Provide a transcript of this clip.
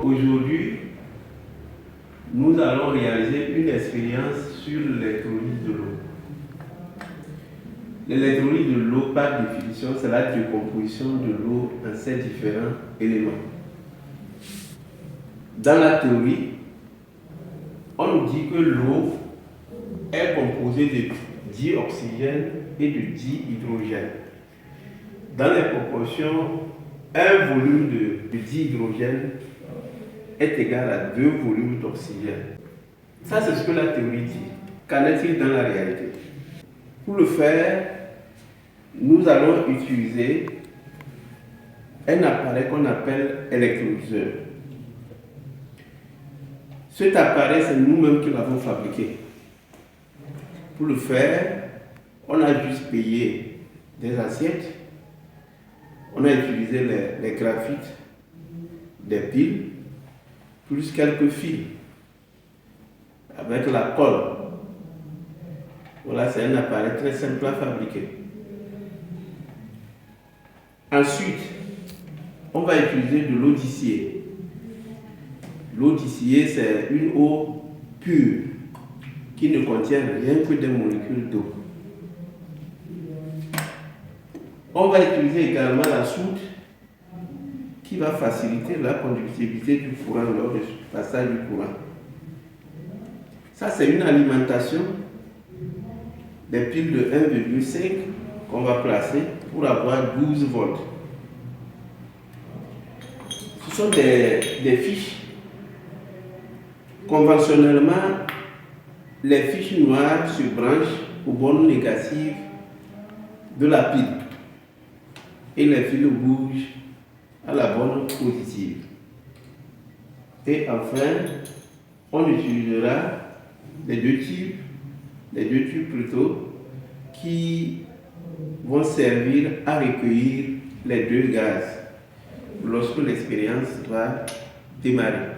aujourd'hui, nous allons réaliser une expérience sur l'électrolyse de l'eau. L'électrolyse de l'eau, par définition, c'est la décomposition de l'eau en ses différents éléments. Dans la théorie, on nous dit que l'eau est composée de dioxygène et de dihydrogène. Dans les proportions, un volume de dihydrogène est égal à 2 volumes d'oxygène. Ça, c'est ce que la théorie dit. Qu'en est-il dans la réalité? Pour le faire, nous allons utiliser un appareil qu'on appelle électrolyseur. Cet appareil, c'est nous-mêmes qui l'avons fabriqué. Pour le faire, on a juste payé des assiettes, on a utilisé les graphites, des piles, plus quelques fils, avec la colle. Voilà, c'est un appareil très simple à fabriquer. Ensuite, on va utiliser de l'eau distillée. L'eau distillée, c'est une eau pure qui ne contient rien que des molécules d'eau. On va utiliser également la soude qui va faciliter la conductivité du courant lors du passage du courant. Ça, c'est une alimentation des piles de 1,5 qu'on va placer pour avoir 12 volts. Ce sont des fiches. Conventionnellement, les fiches noires se branchent aux bornes négatives de la pile et les fils rouges à la borne positive. Et enfin, on utilisera les deux tubes plutôt, qui vont servir à recueillir les deux gaz lorsque l'expérience va démarrer.